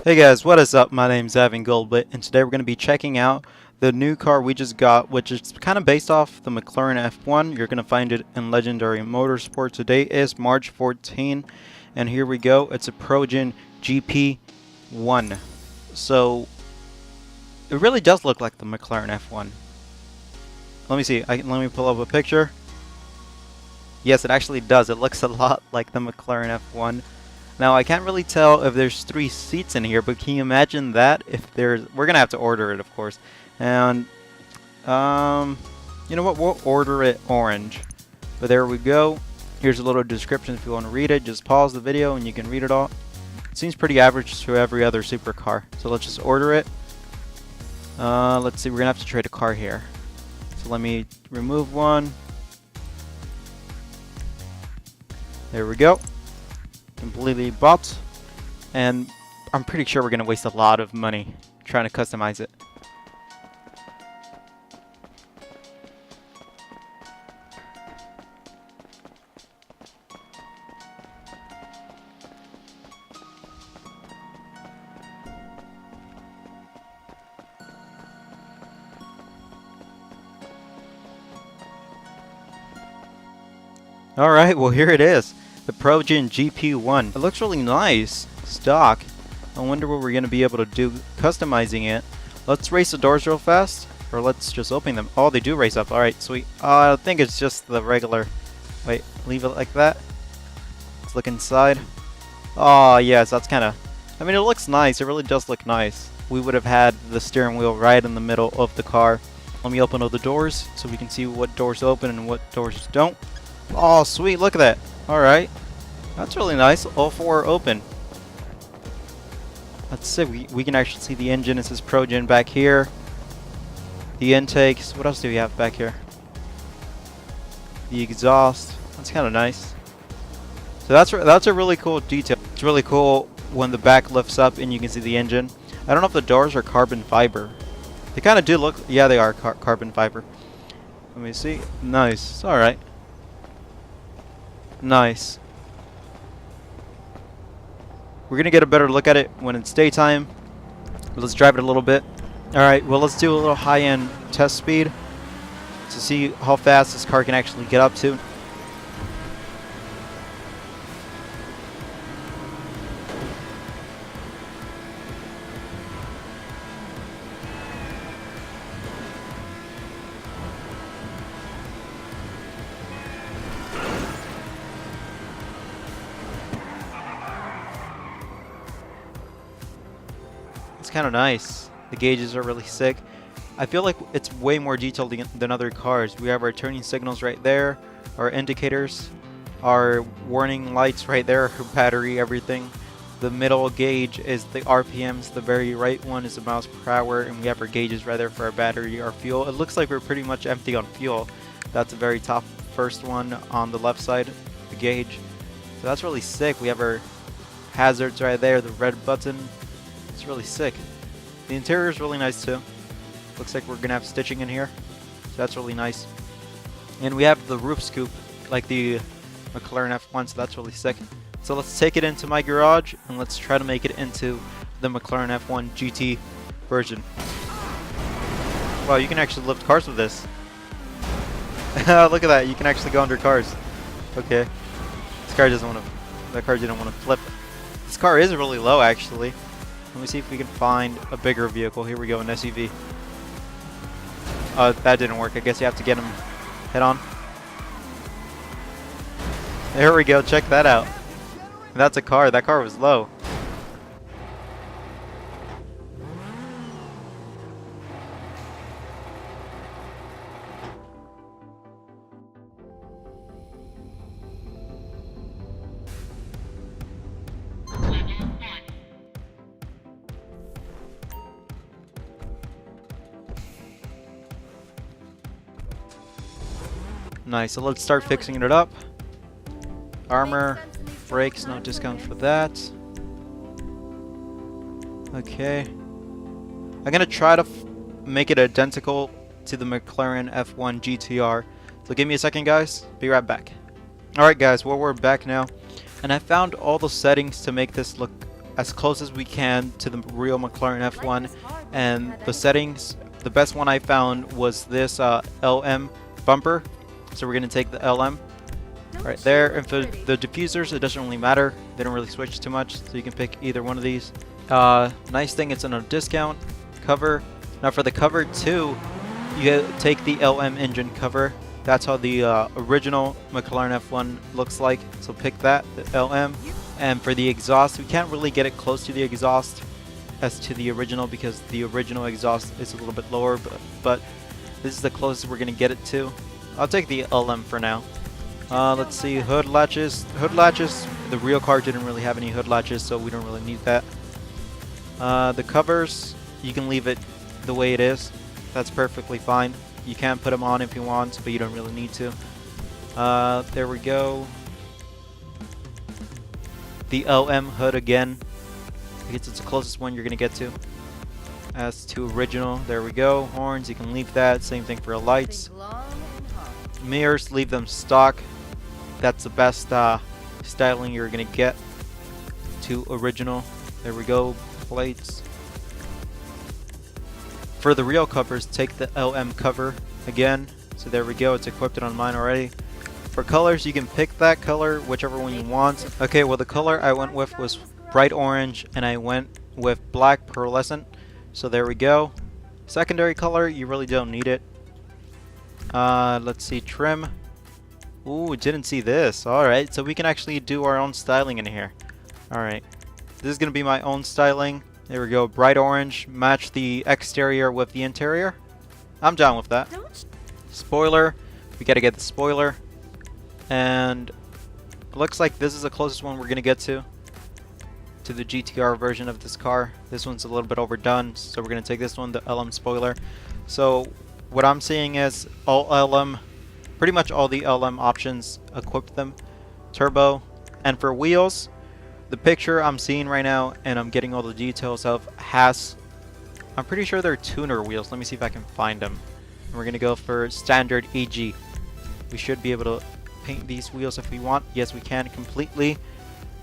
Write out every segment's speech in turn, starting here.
Hey guys, what is up? My name's Evan Goldblit, and today we're going to be checking out the new car we just got, which is kind of based off the McLaren F1. You're going to find it in Legendary Motorsport. Today is March 14, and here we go. It's a Progen GP1. So, it really does look like the McLaren F1. Let me see. Let me pull up a picture. Yes, it actually does. It looks a lot like the McLaren F1. Now, I can't really tell if there's 3 seats in here, but can you imagine that? If there's, we're gonna have to order it, of course. And you know what? We'll order it orange. But there we go. Here's a little description if you want to read it. Just pause the video and you can read it all. It seems pretty average to every other supercar. So let's just order it. Let's see. We're gonna have to trade a car here. So let me remove one. There we go. Completely bought, and I'm pretty sure we're gonna waste a lot of money trying to customize it. Alright, well here it is. The Progen GP1. It looks really nice. Stock. I wonder what we're going to be able to do customizing it. Let's raise the doors real fast. Or let's just open them. Oh, they do raise up. Alright, sweet. I think it's just the regular. Wait, leave it like that. Let's look inside. Oh, yes, that's kind of... I mean, it looks nice. It really does look nice. We would have had the steering wheel right in the middle of the car. Let me open all the doors so we can see what doors open and what doors don't. Oh, sweet. Look at that. Alright, that's really nice. All 4 are open. Let's see, we can actually see the engine. It says Progen back here. The intakes. What else do we have back here? The exhaust. That's kind of nice. So that's a really cool detail. It's really cool when the back lifts up and you can see the engine. I don't know if the doors are carbon fiber. They kind of do look. Yeah, they are carbon fiber. Let me see. Nice. Alright. Nice. We're gonna get a better look at it when it's daytime. Let's drive it a little bit. Alright, well let's do a little high-end test speed to see how fast this car can actually get up to. It's kind of nice. The gauges are really sick. I feel like it's way more detailed than other cars. We have our turning signals right there, our indicators, our warning lights right there, our battery, everything. The middle gauge is the RPMs. The very right one is the miles per hour, and we have our gauges right there for our battery, our fuel. It looks like we're pretty much empty on fuel. That's the very top first one on the left side, the gauge. So that's really sick. We have our hazards right there, the red button. It's really sick. The interior is really nice too. Looks like we're gonna have stitching in here, so that's really nice. And we have the roof scoop like the McLaren F1, so that's really sick. So let's take it into my garage and let's try to make it into the McLaren F1 GT version. Wow, you can actually lift cars with this. Look at that, you can actually go under cars. Okay. This car doesn't want to, that car didn't want to flip. This car is really low actually. Let me see if we can find a bigger vehicle. Here we go, an SUV. That didn't work. I guess you have to get him head on. There we go. Check that out. That's a car. That car was low. Nice, so let's start fixing it up. Armor, brakes, no discount for that. Okay. I'm gonna try to make it identical to the McLaren F1 GTR. So give me a second, guys. Be right back. Alright guys, well we're back now. And I found all the settings to make this look as close as we can to the real McLaren F1. And the settings, the best one I found was this LM bumper. So we're going to take the LM right there. And for the diffusers, it doesn't really matter. They don't really switch too much, so you can pick either one of these. Nice thing, it's on a discount cover. Now for the cover too, you take the LM engine cover. That's how the original McLaren F1 looks like. So pick that, the LM. And for the exhaust, we can't really get it close to the exhaust as to the original because the original exhaust is a little bit lower, but this is the closest we're going to get it to. I'll take the LM for now. Let's see, hood latches. Hood latches, the real car didn't really have any hood latches, so we don't really need that. The covers, you can leave it the way it is. That's perfectly fine. You can put them on if you want, but you don't really need to. There we go. The LM hood again. I guess it's the closest one you're going to get to. As to original, there we go. Horns, you can leave that. Same thing for lights. Mirrors, leave them stock. That's the best styling you're going to get to original. There we go. Plates. For the real covers, take the LM cover again. So there we go. It's equipped on mine already. For colors, you can pick that color, whichever one you want. Okay, well the color I went with was bright orange, and I went with black pearlescent. So there we go. Secondary color, you really don't need it. Let's see, trim. Ooh, didn't see this. Alright, so we can actually do our own styling in here. Alright, this is going to be my own styling. There we go, bright orange, match the exterior with the interior. I'm down with that. Spoiler, we got to get the spoiler. And it looks like this is the closest one we're going to get to the GTR version of this car. This one's a little bit overdone, so we're going to take this one, the LM spoiler. So what I'm seeing is all LM, pretty much all the LM options equip them. Turbo. And for wheels, the picture I'm seeing right now, and I'm getting all the details of, has, I'm pretty sure they're tuner wheels. Let me see if I can find them. And we're going to go for standard EG. We should be able to paint these wheels if we want. Yes, we can completely.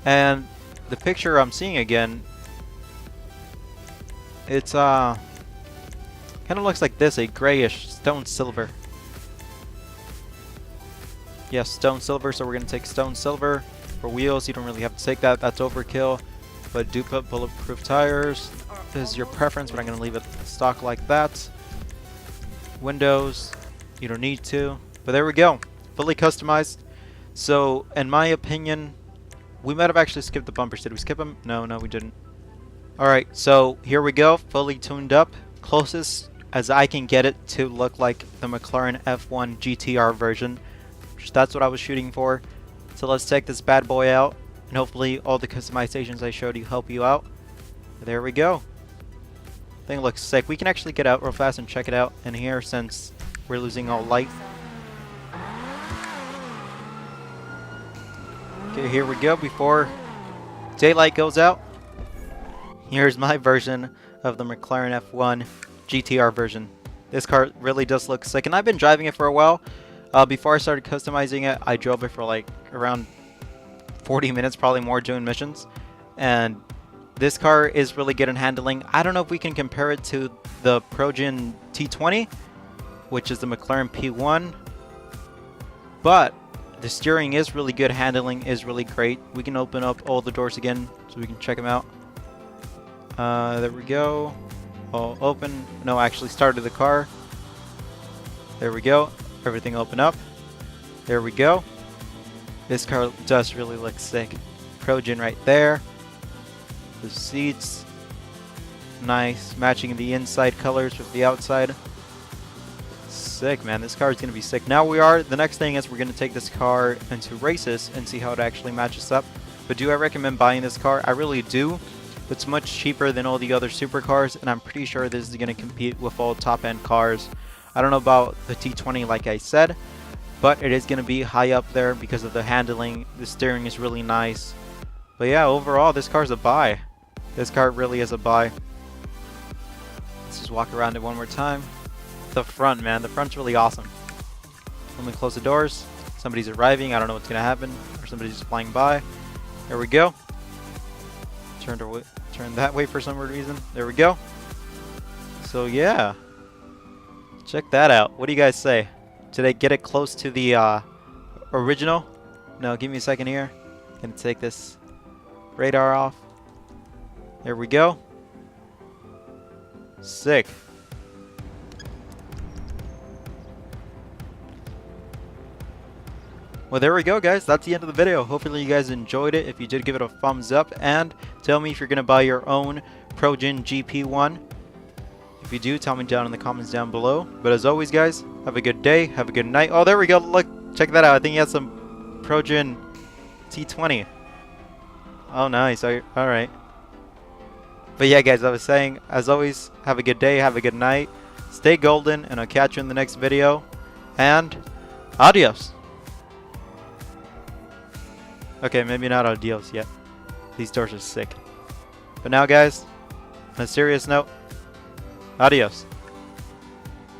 And the picture I'm seeing again, it's kind of looks like this, a grayish stone silver. Yes, stone silver, so we're going to take stone silver. For wheels, you don't really have to take that, that's overkill. But do put bulletproof tires. This is your preference, but I'm going to leave it stock like that. Windows, you don't need to. But there we go, fully customized. So, in my opinion, we might have actually skipped the bumpers. Did we skip them? No, we didn't. Alright, so here we go, fully tuned up. Closest as I can get it to look like the McLaren F1 GTR version. That's what I was shooting for. So let's take this bad boy out, and hopefully all the customizations I showed you help you out. There we go. Thing looks sick. We can actually get out real fast and check it out in here since we're losing all light. Okay, here we go. Before daylight goes out, here's my version of the McLaren F1 GTR version. This car really does look sick, and I've been driving it for a while. Before I started customizing it, I drove it for like around 40 minutes, probably more, doing missions. And this car is really good in handling. I don't know if we can compare it to the Progen T20, which is the McLaren P1. But the steering is really good, handling is really great. We can open up all the doors again so we can check them out. There we go. All open. No, actually started the car. There we go. Everything open up. There we go. This car does really look sick. Progen right there. The seats. Nice. Matching the inside colors with the outside. Sick, man. This car is going to be sick. Now the next thing is we're going to take this car into races and see how it actually matches up. But do I recommend buying this car? I really do. It's much cheaper than all the other supercars, and I'm pretty sure this is going to compete with all top-end cars. I don't know about the T20 like I said, but it is going to be high up there because of the handling. The steering is really nice. But yeah, overall, this car's a buy. This car really is a buy. Let's just walk around it one more time. The front, man. The front's really awesome. Let me close the doors. Somebody's arriving. I don't know what's going to happen. Or somebody's just flying by. There we go. Turn the turn that way for some weird reason. There we go. So yeah, check that out. What do you guys say? Did I get it close to the original? No, give me a second here. Gonna take this radar off. There we go. Sick. Well, there we go, guys. That's the end of the video. Hopefully you guys enjoyed it. If you did, give it a thumbs up and tell me if you're gonna buy your own Progen GP1. If you do, tell me down in the comments down below. But as always, guys, have a good day, have a good night. Oh, there we go. Look, check that out. I think he has some Progen T20. Oh, nice. All right. But yeah, guys, I was saying, as always, have a good day, have a good night. Stay golden, and I'll catch you in the next video. And adios. Okay, maybe not adios yet. These doors are sick. But now, guys, on a serious note, adios.